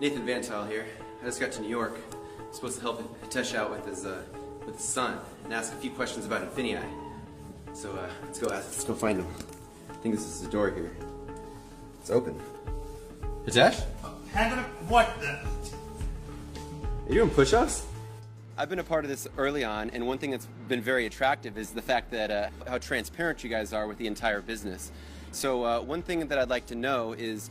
Nathan Van Tile here. I just got to New York. I'm supposed to help Hitesh out with his son and ask a few questions about Infinii. So let's go find him. I think this is the door here. It's open. Hitesh? Hang on. What the? Are you doing push-ups? I've been a part of this early on, and one thing that's been very attractive is the fact that how transparent you guys are with the entire business. So one thing that I'd like to know is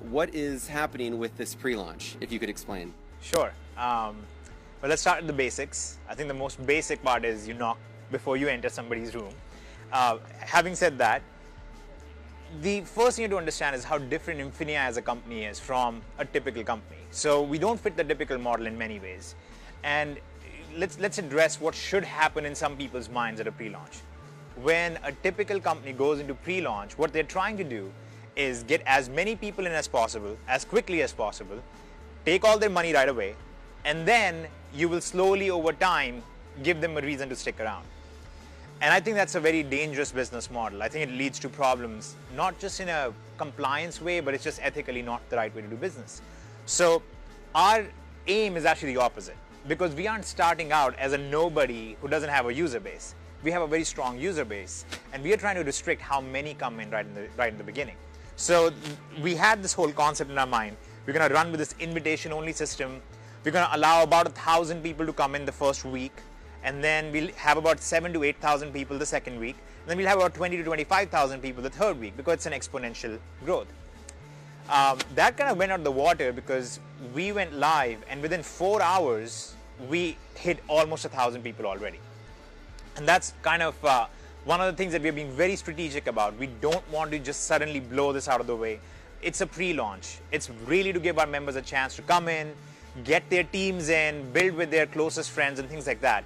what is happening with this pre-launch, if you could explain. Sure. Well, let's start with the basics. I think the most basic part is you knock before you enter somebody's room. Having said that, the first thing you have to understand is how different Infinii as a company is from a typical company. So we don't fit the typical model in many ways. And let's address what should happen in some people's minds at a pre-launch. When a typical company goes into pre-launch, what they're trying to do is get as many people in as possible, as quickly as possible, take all their money right away, and then you will slowly over time give them a reason to stick around. And I think that's a very dangerous business model. I think it leads to problems, not just in a compliance way, but it's just ethically not the right way to do business. So our aim is actually the opposite, because we aren't starting out as a nobody who doesn't have a user base. We have a very strong user base, and we are trying to restrict how many come in right in the beginning. So we had this whole concept in our mind. We're going to run with this invitation-only system. We're going to allow about 1,000 people to come in the first week, and then we'll have about 7,000 to 8,000 people the second week, and then we'll have about 20,000 to 25,000 people the third week, because it's an exponential growth. That kind of went out the water because we went live, and within 4 hours, we hit almost 1,000 people already. And that's kind of one of the things that we're being very strategic about. We don't want to just suddenly blow this out of the way. It's a pre-launch. It's really to give our members a chance to come in, get their teams in, build with their closest friends and things like that.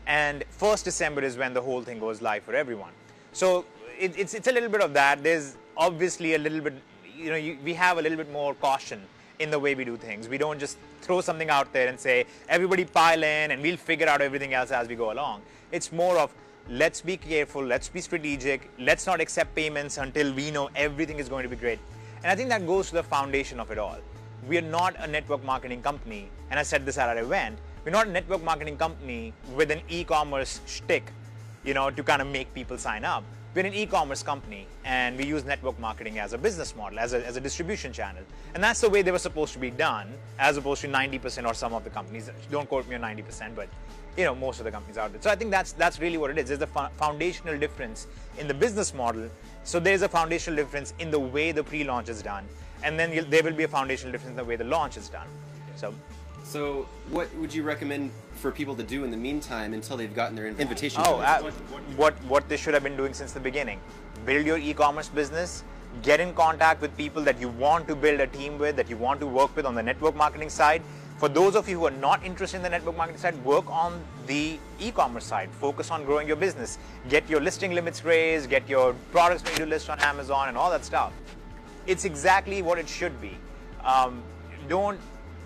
And 1st December is when the whole thing goes live for everyone. So it's a little bit of that. There's obviously a little bit, we have a little bit more caution in the way we do things. We don't just throw something out there and say, everybody pile in and we'll figure out everything else as we go along. It's more of, let's be careful, let's be strategic, let's not accept payments until we know everything is going to be great. And I think that goes to the foundation of it all. We are not a network marketing company, and I said this at our event, we're not a network marketing company with an e-commerce shtick, to kind of make people sign up. We're an e-commerce company, and we use network marketing as a business model, as a distribution channel. And that's the way they were supposed to be done, as opposed to 90% or some of the companies. Don't quote me on 90%, but most of the companies out there. So I think that's really what it is. There's a foundational difference in the business model. So there's a foundational difference in the way the pre-launch is done. And then there will be a foundational difference in the way the launch is done. So what would you recommend for people to do in the meantime until they've gotten their invitation? What they should have been doing since the beginning. Build your e-commerce business, get in contact with people that you want to build a team with, that you want to work with on the network marketing side. For those of you who are not interested in the network marketing side, work on the e-commerce side. Focus on growing your business. Get your listing limits raised, get your products ready to list on Amazon and all that stuff. It's exactly what it should be. Don't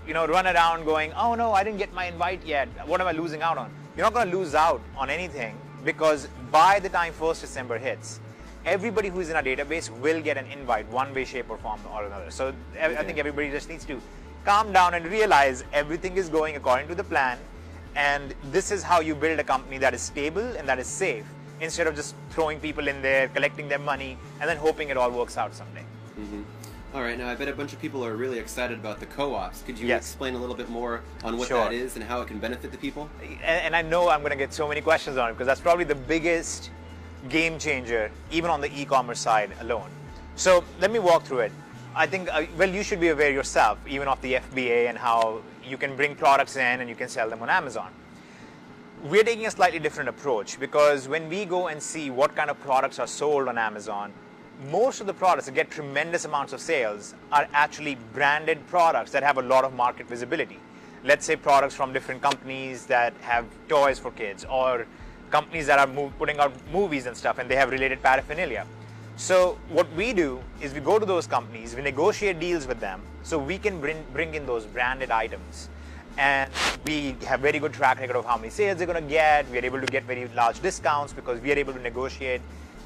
run around going, oh no, I didn't get my invite yet. What am I losing out on? You're not going to lose out on anything, because by the time 1st December hits, everybody who is in our database will get an invite one way, shape or form or another. So I think everybody just needs to calm down and realize everything is going according to the plan. And this is how you build a company that is stable and that is safe, instead of just throwing people in there, collecting their money, and then hoping it all works out someday. Mm-hmm. All right, now I bet a bunch of people are really excited about the co-ops. Could you explain a little bit more on what that is and how it can benefit the people? And I know I'm going to get so many questions on it, because that's probably the biggest game changer, even on the e-commerce side alone. So let me walk through it. I think, you should be aware yourself, even of the FBA and how you can bring products in and you can sell them on Amazon. We're taking a slightly different approach, because when we go and see what kind of products are sold on Amazon, most of the products that get tremendous amounts of sales are actually branded products that have a lot of market visibility. Let's say products from different companies that have toys for kids, or companies that are putting out movies and stuff, and they have related paraphernalia. So what we do is we go to those companies, we negotiate deals with them, so we can bring in those branded items. And we have very good track record of how many sales they're going to get. We are able to get very large discounts because we are able to negotiate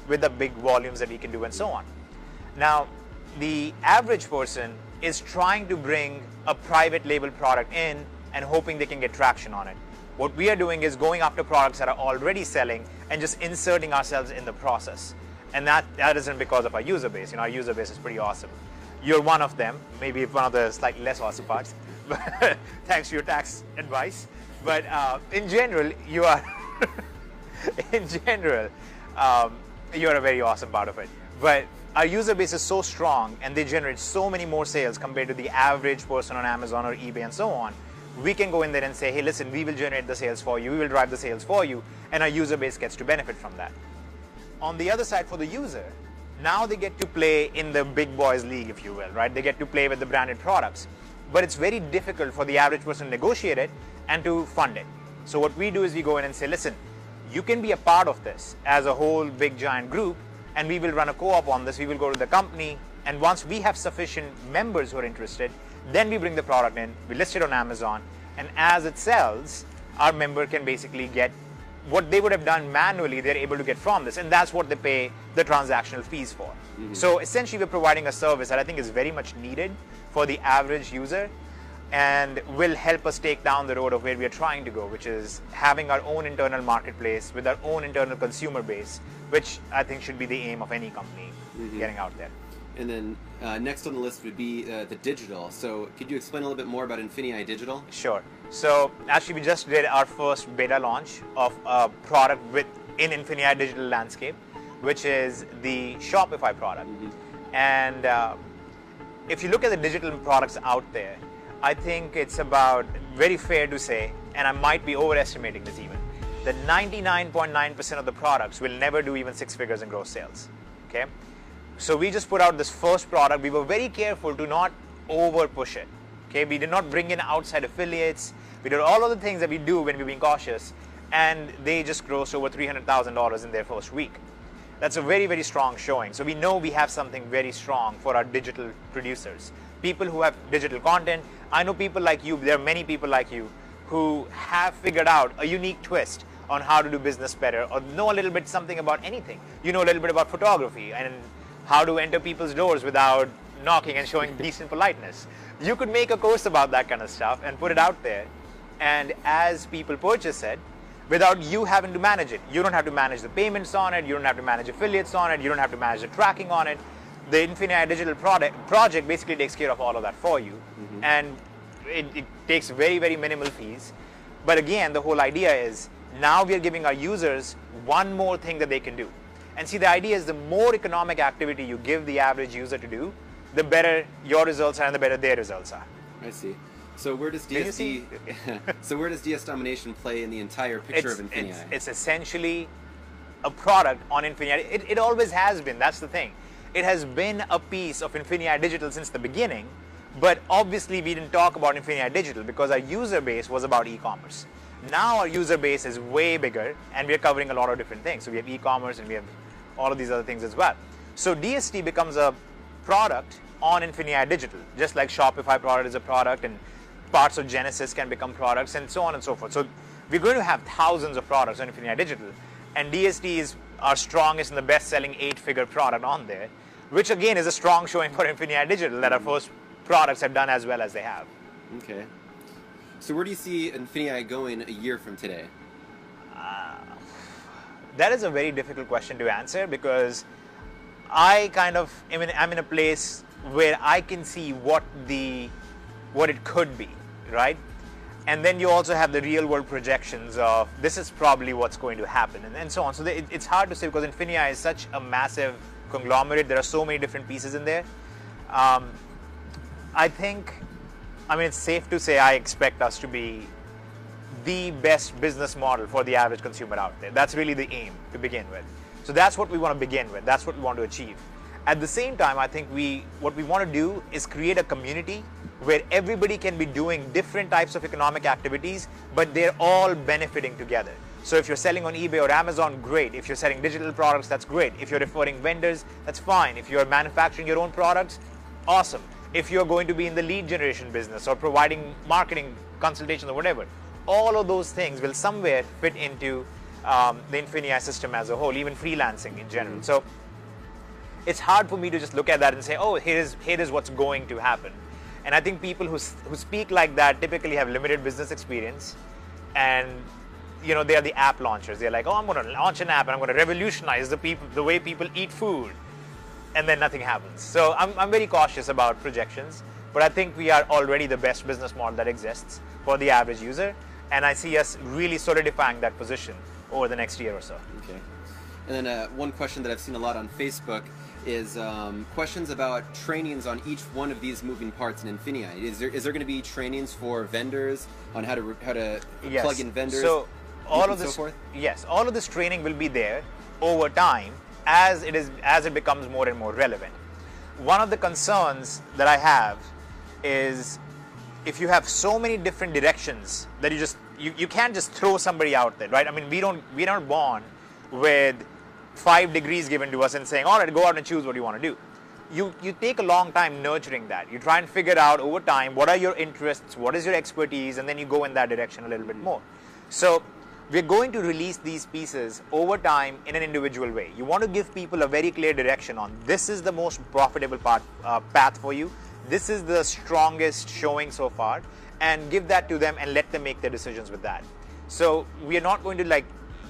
with the big volumes that we can do and so on. Now, the average person is trying to bring a private label product in and hoping they can get traction on it. What we are doing is going after products that are already selling and just inserting ourselves in the process. And that isn't because of our user base. Our user base is pretty awesome. You're one of them, maybe one of the slightly less awesome parts, thanks to your tax advice. But in general, you are, you're a very awesome part of it. But our user base is so strong and they generate so many more sales compared to the average person on Amazon or eBay and so on. We can go in there and say, hey, listen, we will generate the sales for you, we will drive the sales for you, and our user base gets to benefit from that. On the other side, for the user, now they get to play in the big boys league, if you will, right? They get to play with the branded products. But it's very difficult for the average person to negotiate it and to fund it. So what we do is we go in and say, listen, you can be a part of this as a whole big giant group, and we will run a co-op on this. We will go to the company, and once we have sufficient members who are interested, then we bring the product in, we list it on Amazon, and as it sells, our member can basically get what they would have done manually, they're able to get from this, and that's what they pay the transactional fees for. So essentially, we're providing a service that I think is very much needed for the average user and will help us take down the road of where we are trying to go, which is having our own internal marketplace with our own internal consumer base, which I think should be the aim of any company getting out there. And then next on the list would be the digital. So could you explain a little bit more about Infinii Digital? Sure. So actually we just did our first beta launch of a product in Infinii Digital landscape, which is the Shopify product. And if you look at the digital products out there, I think it's about very fair to say, and I might be overestimating this even, that 99.9% of the products will never do even 6 figures in gross sales. Okay? So we just put out this first product. We were very careful to not over push it. Okay, we did not bring in outside affiliates. We did all of the things that we do when we're being cautious, and they just grossed over $300,000 in their first week. That's a very, very strong showing. So we know we have something very strong for our digital producers. People who have digital content. I know people like you, there are many people like you who have figured out a unique twist on how to do business better, or know a little bit something about anything. You know a little bit about photography and how to enter people's doors without knocking and showing decent politeness. You could make a course about that kind of stuff and put it out there. And as people purchase it, without you having to manage it, you don't have to manage the payments on it, you don't have to manage affiliates on it, you don't have to manage the tracking on it. The Infinii Digital project basically takes care of all of that for you. And it takes very, very minimal fees. But again, the whole idea is now we are giving our users one more thing that they can do. And see, the idea is the more economic activity you give the average user to do, the better your results are and the better their results are. I see. So where does so where does DS Domination play in the entire picture of Infinii? It's essentially a product on Infinii. It always has been. That's the thing. It has been a piece of Infinii Digital since the beginning, but obviously we didn't talk about Infinii Digital because our user base was about e-commerce. Now our user base is way bigger and we are covering a lot of different things. So we have e-commerce and we have all of these other things as well. So DSD becomes a product on Infinii Digital, just like Shopify product is a product and parts of Genesis can become products and so on and so forth. So we're going to have thousands of products on Infinii Digital, and DSD is our strongest and the best-selling 8-figure product on there, which again is a strong showing for Infinii Digital that our first products have done as well as they have. Okay. So where do you see Infinii going a year from today? That is a very difficult question to answer because I'm in a place where I can see what it could be, right? And then you also have the real world projections of this is probably what's going to happen and so on. So it's hard to say because Infinii is such a massive conglomerate. There are so many different pieces in there. It's safe to say I expect us to be the best business model for the average consumer out there. That's really the aim to begin with. So that's what we want to begin with. That's what we want to achieve. At the same time, I think what we want to do is create a community where everybody can be doing different types of economic activities, but they're all benefiting together. So if you're selling on eBay or Amazon, great. If you're selling digital products, that's great. If you're referring vendors, that's fine. If you're manufacturing your own products, awesome. If you're going to be in the lead generation business or providing marketing consultations or whatever, all of those things will somewhere fit into the Infinii system as a whole, even freelancing in general. So it's hard for me to just look at that and say, oh, here is what's going to happen. And I think people who speak like that typically have limited business experience, and they are the app launchers. They're like, oh, I'm going to launch an app and I'm going to revolutionize the way people eat food, and then nothing happens. So I'm very cautious about projections, but I think we are already the best business model that exists for the average user, and I see us really solidifying that position over the next year or so. Okay. And then one question that I've seen a lot on Facebook is questions about trainings on each one of these moving parts in Infinii. Is there going to be trainings for vendors on how to Yes. plug in vendors? So all of this, so forth? yes, all of this training will be there over time as it becomes more and more relevant. One of the concerns that I have is if you have so many different directions that you can't just throw somebody out there, right? I mean, we're not born with 5 degrees given to us and saying, all right, go out and choose what you want to do. You take a long time nurturing that. You try and figure out over time what are your interests, what is your expertise, and then you go in that direction a little bit more. So we're going to release these pieces over time in an individual way. You want to give people a very clear direction on this is the most profitable path for you. This is the strongest showing so far, and give that to them and let them make their decisions with that. So we are not going to, like,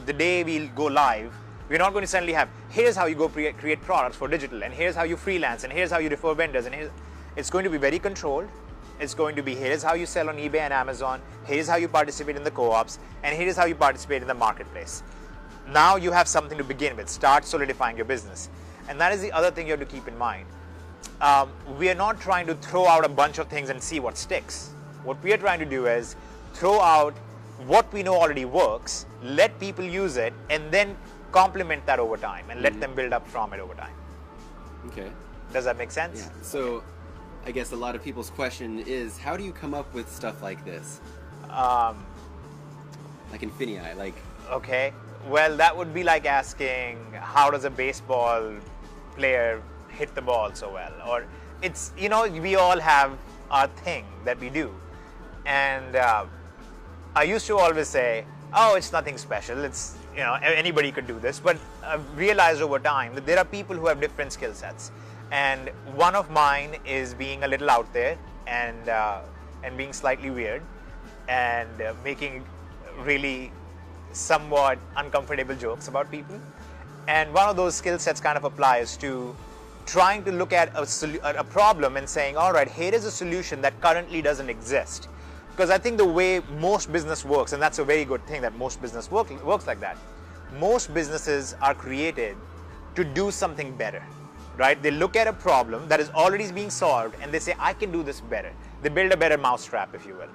the day we'll go live, we're not going to suddenly have, here's how you go create products for digital, and here's how you freelance, and here's how you refer vendors, and it's going to be very controlled. It's going to be, here's how you sell on eBay and Amazon, here's how you participate in the co-ops, and here's how you participate in the marketplace. Now you have something to begin with. Start solidifying your business. And that is the other thing you have to keep in mind. We are not trying to throw out a bunch of things and see what sticks. What we are trying to do is throw out what we know already works, let people use it, and then complement that over time and let them build up from it over time. Okay. Does that make sense? Yeah. So I guess a lot of people's question is, how do you come up with stuff like this? Like Infinii, like... Okay. Well, that would be like asking, how does a baseball player hit the ball so well? Or it's, we all have our thing that we do. And I used to always say, oh, it's nothing special. It's, anybody could do this. But I've realized over time that there are people who have different skill sets. And one of mine is being a little out there and being slightly weird and making really somewhat uncomfortable jokes about people. And one of those skill sets kind of applies to trying to look at a problem and saying, all right, here is a solution that currently doesn't exist. Because I think the way most business works, and that's a very good thing that most business works like that, most businesses are created to do something better, right? They look at a problem that is already being solved and they say, I can do this better. They build a better mousetrap, if you will.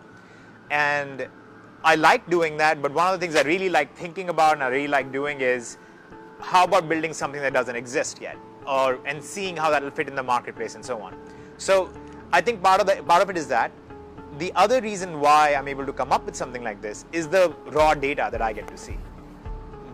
And I like doing that, but one of the things I really like thinking about and I really like doing is, how about building something that doesn't exist yet? And seeing how that will fit in the marketplace and so on. So I think part of it is that. The other reason why I'm able to come up with something like this is the raw data that I get to see.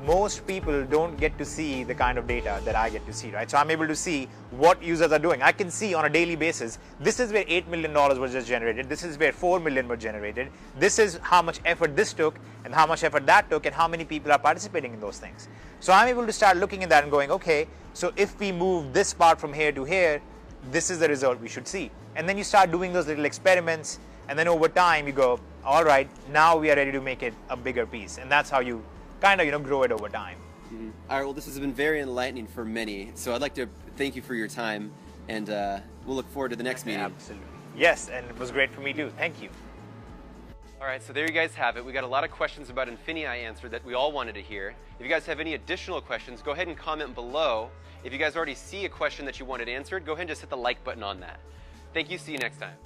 Most people don't get to see the kind of data that I get to see, right? So I'm able to see what users are doing. I can see on a daily basis, this is where $8 million was just generated. This is where $4 million were generated. This is how much effort this took and how much effort that took and how many people are participating in those things. So I'm able to start looking at that and going, okay, so if we move this part from here to here, this is the result we should see. And then you start doing those little experiments. And then over time you go, all right, now we are ready to make it a bigger piece. And that's how you kind of, grow it over time. Mm-hmm. All right, well, this has been very enlightening for many. So I'd like to thank you for your time, and we'll look forward to the next meeting. Absolutely. Yes, and it was great for me too. Thank you. All right, so there you guys have it. We got a lot of questions about Infinii answered that we all wanted to hear. If you guys have any additional questions, go ahead and comment below. If you guys already see a question that you wanted answered, go ahead and just hit the like button on that. Thank you. See you next time.